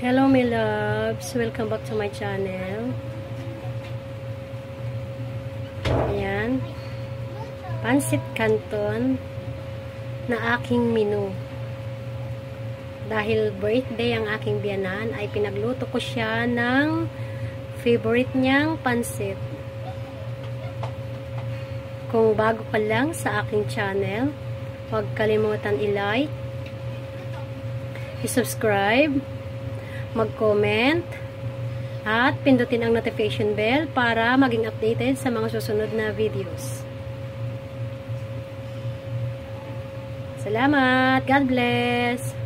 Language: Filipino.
Hello my loves, welcome back to my channel. Ayan, pansit canton na aking menu. Dahil birthday ang aking biyanan, ay pinagluto ko siya ng favorite niyang pansit. Kung bago ka lang sa aking channel, huwag kalimutan i-like, i-subscribe, mag-comment, at pindutin ang notification bell para maging updated sa mga susunod na videos. Salamat! God bless!